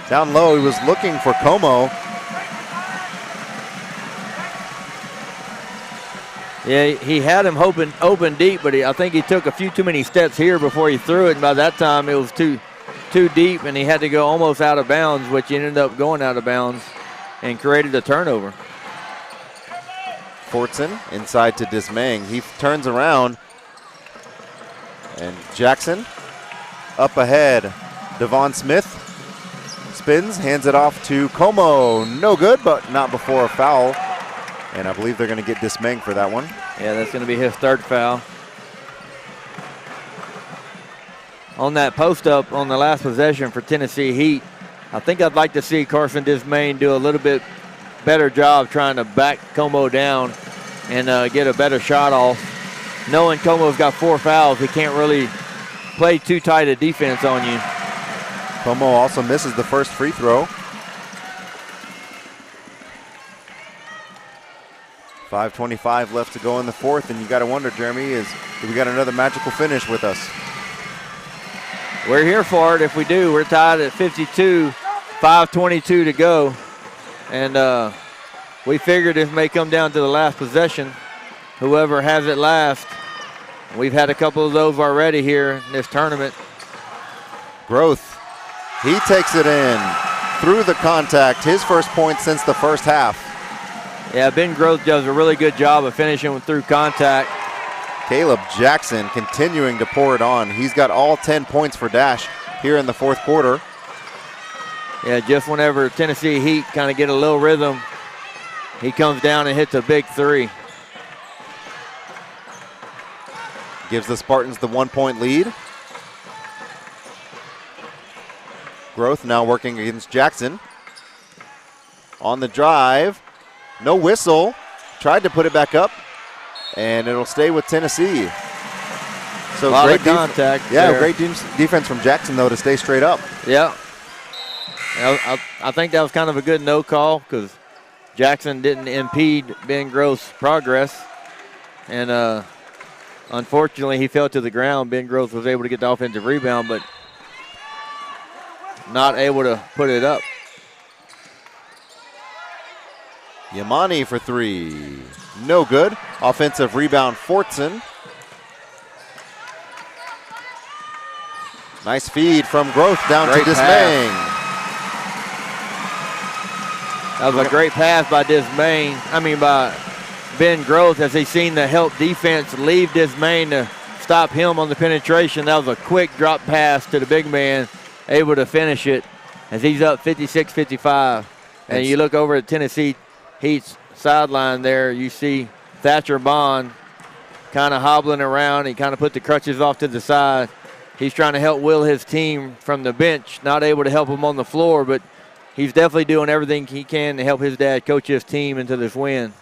Down low, he was looking for Como. Yeah, he had him open deep, but I think he took a few too many steps here before he threw it, and by that time it was too deep, and he had to go almost out of bounds, which ended up going out of bounds and created a turnover. Fortson inside to Dismang. He turns around, and Jackson up ahead. Devon Smith spins, hands it off to Como. No good, but not before a foul. And I believe they're going to get Dismang for that one. Yeah, that's going to be his third foul. On that post-up on the last possession for Tennessee Heat, I think I'd like to see Carson Dismang do a little bit better job trying to back Como down and get a better shot off. Knowing Como's got 4 fouls, he can't really play too tight a defense on you. Como also misses the first free throw. 5:25 left to go in the fourth, and you got to wonder, Jeremy, do we got another magical finish with us? We're here for it. If we do, we're tied at 52, 5:22 to go. And we figured this may come down to the last possession. Whoever has it last. We've had a couple of those already here in this tournament. Groth, he takes it in through the contact. His first point since the first half. Yeah, Ben Groth does a really good job of finishing through contact. Caleb Jackson continuing to pour it on. He's got all 10 points for Dash here in the fourth quarter. Yeah, just whenever Tennessee Heat kind of get a little rhythm, he comes down and hits a big three. Gives the Spartans the 1-point lead. Groth now working against Jackson. On the drive, no whistle. Tried to put it back up, and it'll stay with Tennessee. So a lot great of contact. Yeah, there. great defense from Jackson, though, to stay straight up. Yeah. I think that was kind of a good no call because Jackson didn't impede Ben Groth's progress. And unfortunately, he fell to the ground. Ben Groth was able to get the offensive rebound, but not able to put it up. Yamani for three. No good. Offensive rebound, Fortson. Nice feed from Groth down to Dismang. That was a great pass by by Ben Groth as he seen the help defense leave Dismang to stop him on the penetration. That was a quick drop pass to the big man, able to finish it as he's up 56-55. And you look over at Tennessee Heat's sideline there, you see Thatcher Bond kind of hobbling around. He kind of put the crutches off to the side. He's trying to help will his team from the bench, not able to help him on the floor, but he's definitely doing everything he can to help his dad coach his team into this win.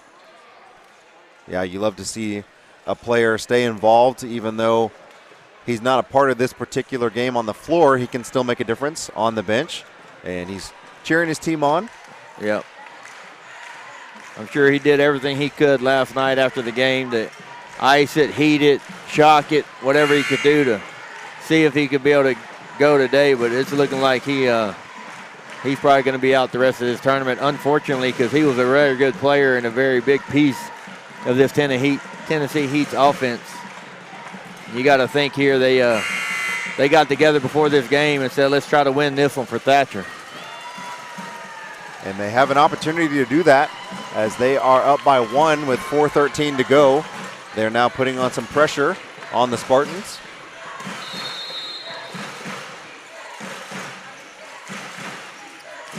Yeah, you love to see a player stay involved, even though he's not a part of this particular game on the floor. He can still make a difference on the bench, and he's cheering his team on. Yep. I'm sure he did everything he could last night after the game to ice it, heat it, shock it, whatever he could do to see if he could be able to go today. But it's looking like he's probably going to be out the rest of this tournament, unfortunately, because he was a very good player and a very big piece of this Tennessee Heat's offense. You got to think here they got together before this game and said, let's try to win this one for Thatcher. And they have an opportunity to do that as they are up by 1 with 4:13 to go. They're now putting on some pressure on the Spartans.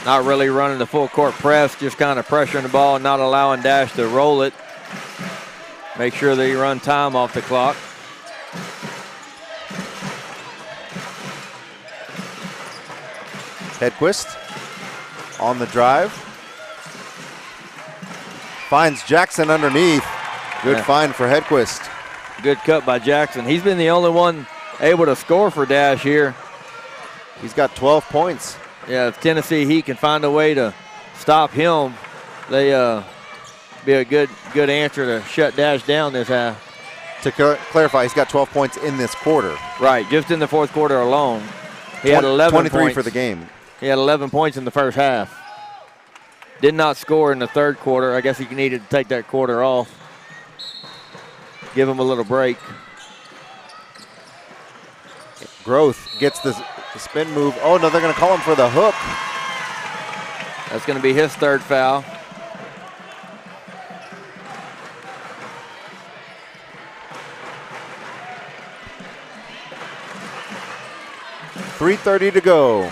Not really running the full court press, just kind of pressuring the ball and not allowing Dash to roll it. Make sure they run time off the clock. Hedquist on the drive. Finds Jackson underneath. Good find for Hedquist. Good cut by Jackson. He's been the only one able to score for Dash here. He's got 12 points. Yeah, if Tennessee Heat can find a way to stop him, they be a good answer to shut Dash down this half. To clarify, he's got 12 points in this quarter. Right, just in the fourth quarter alone. He had 11 23 points. for the game. He had 11 points in the first half. Did not score in the third quarter. I guess he needed to take that quarter off. Give him a little break. Groth gets the spin move. Oh, no, they're going to call him for the hook. That's going to be his third foul. 3:30 to go.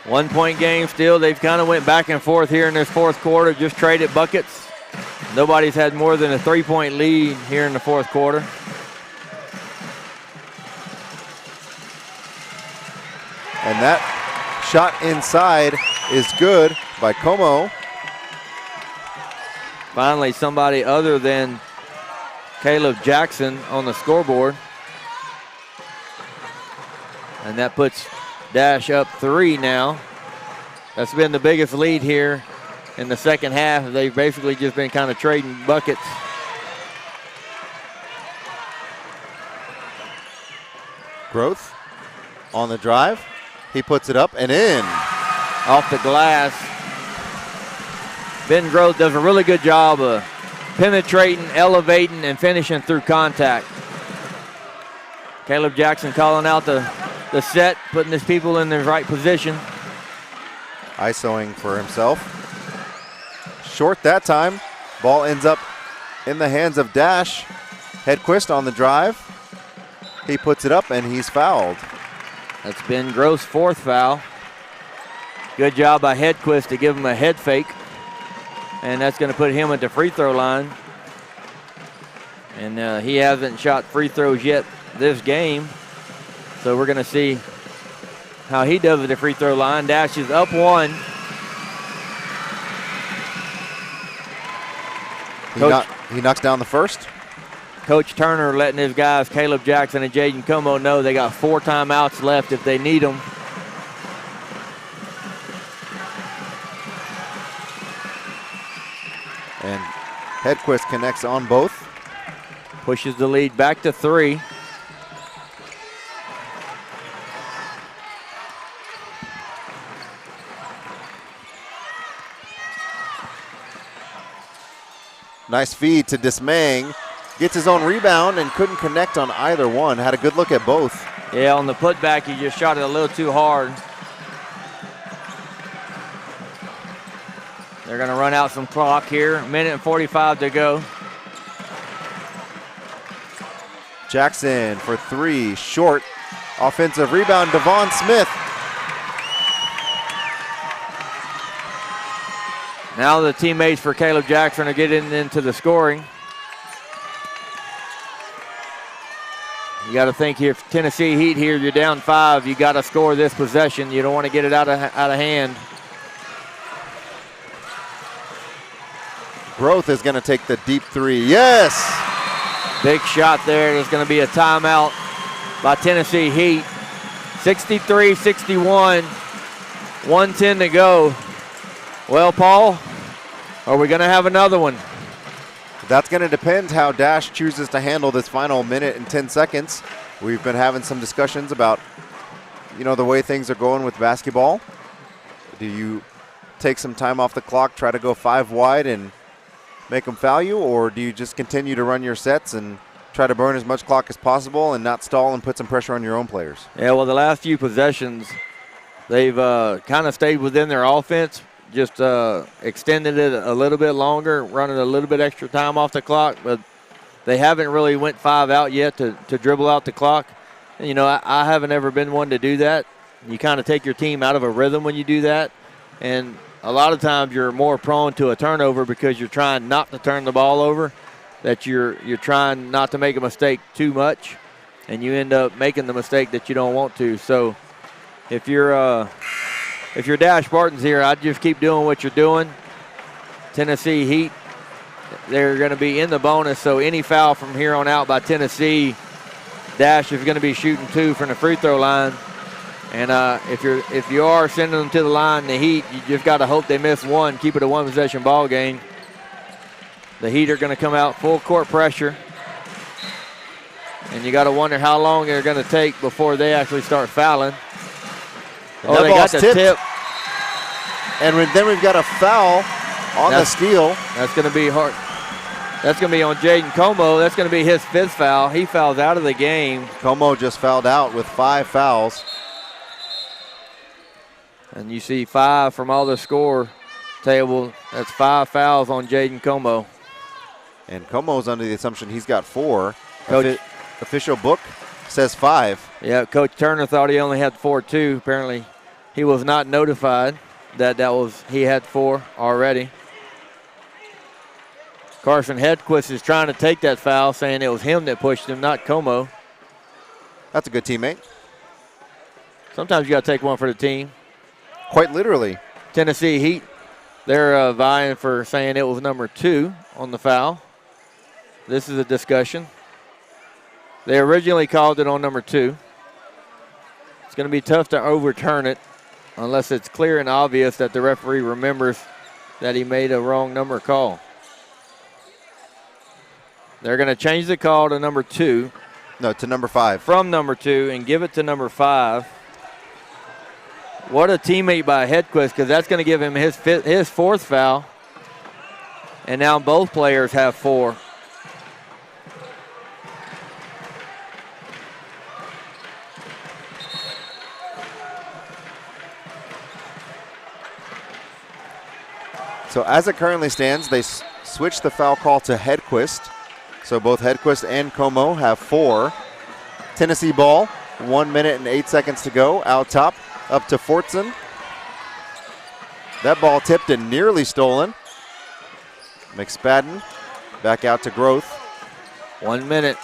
One-point game still. They've kind of went back and forth here in this fourth quarter, just traded buckets. Nobody's had more than a 3-point lead here in the fourth quarter. And that shot inside is good by Como. Finally, somebody other than Caleb Jackson on the scoreboard. And that puts DasCHE up 3 now. That's been the biggest lead here in the second half. They've basically just been kind of trading buckets. Growth on the drive. He puts it up and in. Off the glass. Ben Growth does a really good job of penetrating, elevating, and finishing through contact. Caleb Jackson calling out the set, putting his people in the right position. ISOing for himself. Short that time. Ball ends up in the hands of DasCHE. Hedquist on the drive. He puts it up and he's fouled. That's Ben Gross' 4th foul. Good job by Hedquist to give him a head fake. And that's going to put him at the free throw line. And he hasn't shot free throws yet this game. So we're going to see how he does at the free throw line. DasCHE is up 1. He knocks down the first. Coach Turner letting his guys, Caleb Jackson and Jaden Como, know they got 4 timeouts left if they need them. And Hedquist connects on both. Pushes the lead back to 3. Nice feed to Dismaying. Gets his own rebound and couldn't connect on either one. Had a good look at both. Yeah, on the putback, he just shot it a little too hard. They're going to run out some clock here. 1:45 to go. Jackson for 3, short. Offensive rebound, Devon Smith. Now the teammates for Caleb Jackson are getting into the scoring. You got to think here, if Tennessee Heat here, you're down 5. You got to score this possession. You don't want to get it out of hand. Growth is going to take the deep 3. Yes! Big shot there. There's going to be a timeout by Tennessee Heat. 63-61, 1:10 to go. Well, Paul, are we going to have another one? That's going to depend how DasCHE chooses to handle this final minute and 10 seconds. We've been having some discussions about, the way things are going with basketball. Do you take some time off the clock, try to go 5 wide and make them foul you, or do you just continue to run your sets and try to burn as much clock as possible and not stall and put some pressure on your own players? Yeah, well, the last few possessions, they've kind of stayed within their offense. Just extended it a little bit longer, running a little bit extra time off the clock, but they haven't really went 5 out yet to dribble out the clock. I haven't ever been one to do that. You kind of take your team out of a rhythm when you do that, and a lot of times you're more prone to a turnover because you're trying not to turn the ball over, that you're trying not to make a mistake too much, and you end up making the mistake that you don't want to. So if you're DasCHE Spartans here, I'd just keep doing what you're doing. Tennessee Heat, they're going to be in the bonus, so any foul from here on out by Tennessee, DasCHE is going to be shooting 2 from the free throw line. And if you are sending them to the line, the Heat, you just got to hope they miss 1, keep it a 1-possession ball game. The Heat are going to come out full court pressure. And you got to wonder how long they're going to take before they actually start fouling. Oh, they got the tip. And then we've got a foul on the steal. That's going to be hard. That's going to be on Jaden Como. That's going to be his 5th foul. He fouls out of the game. Como just fouled out with 5 fouls. And you see 5 from all the score table. That's 5 fouls on Jaden Como. And Como's under the assumption he's got 4. Coach, official book says 5. Yeah, Coach Turner thought he only had 4 too. Apparently, he was not notified that he had 4 already. Carson Hedquist is trying to take that foul, saying it was him that pushed him, not Como. That's a good teammate. Sometimes you got to take one for the team. Quite literally. Tennessee Heat, they're vying for saying it was number 2 on the foul. This is a discussion. They originally called it on number 2. It's going to be tough to overturn it unless it's clear and obvious that the referee remembers that he made a wrong number call. They're going to change the call to number 2. No, to number 5. From number 2 and give it to number 5. What a teammate by Hedquist, because that's going to give him his 4th foul. And now both players have 4. So as it currently stands, they switch the foul call to Hedquist. So both Hedquist and Como have 4. Tennessee ball, 1 minute and 8 seconds to go. Out top, up to Fortson. That ball tipped and nearly stolen. McSpadden back out to Groth. 1 minute.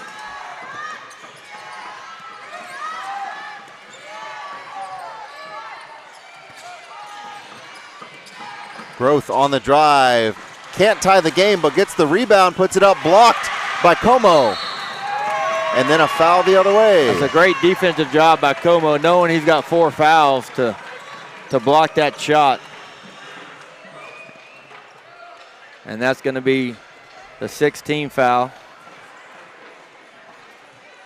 Groth on the drive. Can't tie the game, but gets the rebound, puts it up, blocked by Como. And then a foul the other way. That's a great defensive job by Como, knowing he's got 4 fouls to block that shot. And that's going to be the 16th foul.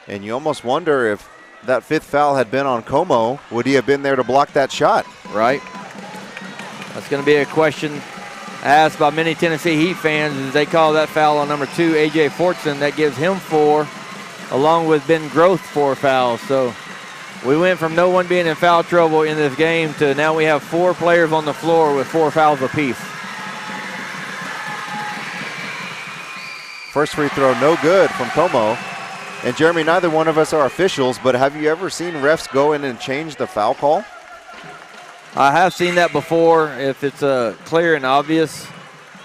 And you almost wonder if that 5th foul had been on Como, would he have been there to block that shot? Right. That's going to be a question asked by many Tennessee Heat fans as they call that foul on number 2, A.J. Fortson. That gives him 4, along with Ben Groth 4 fouls. So we went from no one being in foul trouble in this game to now we have 4 players on the floor with 4 fouls apiece. First free throw, no good from Como. And Jeremy, neither one of us are officials, but have you ever seen refs go in and change the foul call? I have seen that before. If it's clear and obvious,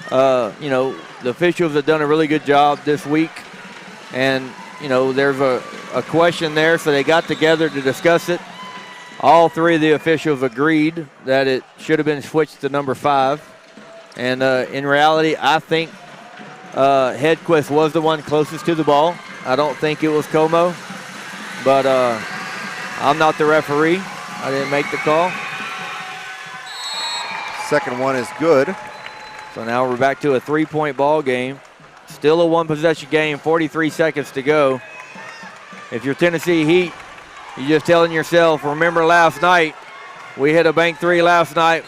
the officials have done a really good job this week. And, there's a question there, so they got together to discuss it. All 3 of the officials agreed that it should have been switched to number 5. And in reality, I think Hedquist was the one closest to the ball. I don't think it was Como. But I'm not the referee. I didn't make the call. Second one is good. So now we're back to a 3-point ball game. Still a 1-possession game, 43 seconds to go. If you're Tennessee Heat, you're just telling yourself, remember last night, we hit a bank 3 last night.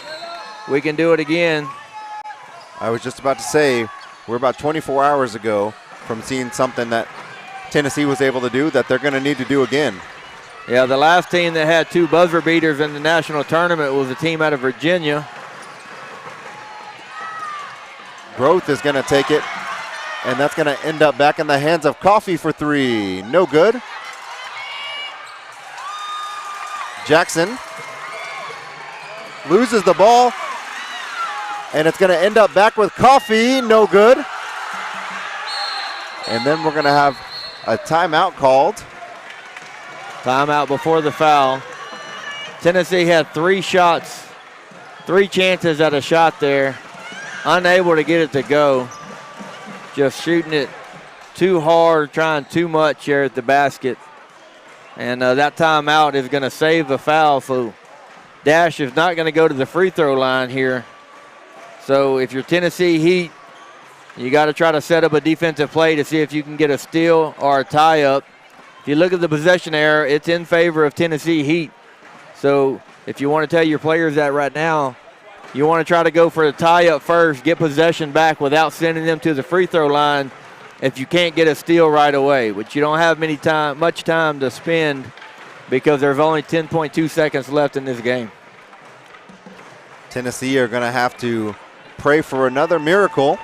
We can do it again. I was just about to say, we're about 24 hours ago from seeing something that Tennessee was able to do that they're going to need to do again. Yeah, the last team that had 2 buzzer beaters in the national tournament was a team out of Virginia. Groth is going to take it, and that's going to end up back in the hands of Coffee for 3. No good. Jackson loses the ball, and it's going to end up back with Coffee. No good. And then we're going to have a timeout called. Timeout before the foul. Tennessee had 3 shots, 3 chances at a shot there. Unable to get it to go. Just shooting it too hard, trying too much here at the basket. And that timeout is going to save the foul. So DasCHE is not going to go to the free throw line here. So if you're Tennessee Heat, you got to try to set up a defensive play to see if you can get a steal or a tie up. If you look at the possession error, it's in favor of Tennessee Heat. So if you want to tell your players that right now, you want to try to go for a tie-up first, get possession back without sending them to the free throw line if you can't get a steal right away, which you don't have much time to spend because there's only 10.2 seconds left in this game. Tennessee are going to have to pray for another miracle,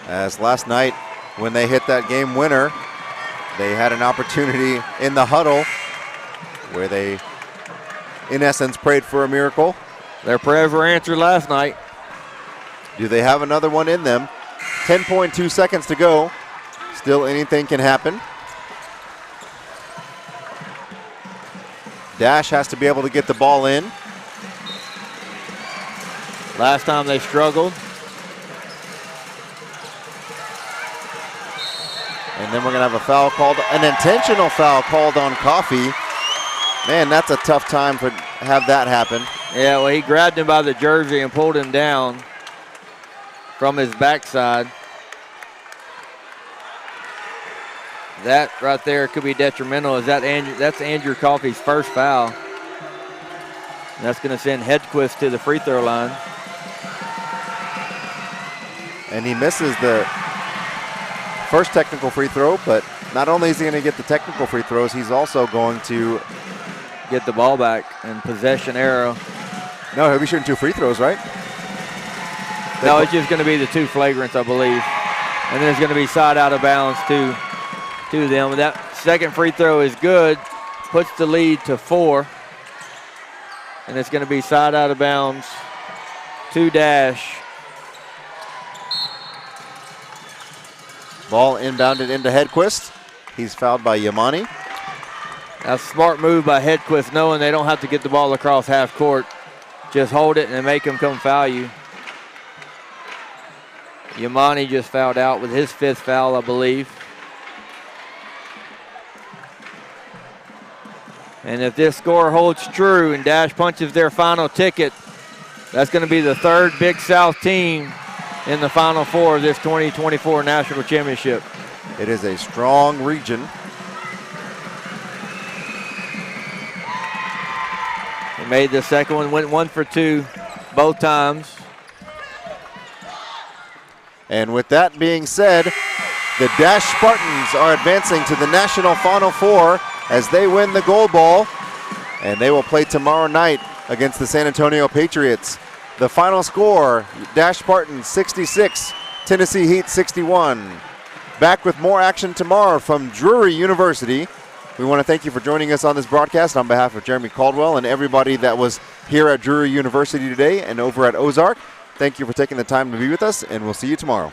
as last night when they hit that game winner, they had an opportunity in the huddle where they, in essence, prayed for a miracle. Their prayers were answered last night. Do they have another one in them? 10.2 seconds to go. Still anything can happen. DasCHE has to be able to get the ball in. Last time they struggled. And then we're going to have a foul called, an intentional foul called on Coffee. Man, that's a tough time to have that happen. Yeah, well, he grabbed him by the jersey and pulled him down from his backside. That right there could be detrimental. That's Andrew Coffey's first foul. And that's going to send Hedquist to the free throw line. And he misses the first technical free throw, but not only is he going to get the technical free throws, he's also going to get the ball back and possession arrow. No, he'll be shooting 2 free throws, right? No, it's just going to be the 2 flagrants, I believe. And then it's going to be side out of bounds to them. That second free throw is good, puts the lead to 4. And it's going to be side out of bounds to DasCHE. Ball inbounded into Hedquist. He's fouled by Yamani. That's a smart move by Hedquist, knowing they don't have to get the ball across half court. Just hold it and make him come foul you. Yamani just fouled out with his 5th foul, I believe. And if this score holds true and DasCHE punches their final ticket, that's going to be the 3rd Big South team in the Final Four of this 2024 National Championship. It is a strong region. They made the second one, went 1 for 2 both times. And with that being said, the DasCHE Spartans are advancing to the National Final Four as they win the gold ball, and they will play tomorrow night against the San Antonio Patriots. The final score, DasCHE Spartans 66, Tennessee Heat 61. Back with more action tomorrow from Drury University. We want to thank you for joining us on this broadcast on behalf of Jeremy Caldwell and everybody that was here at Drury University today and over at Ozark. Thank you for taking the time to be with us, and we'll see you tomorrow.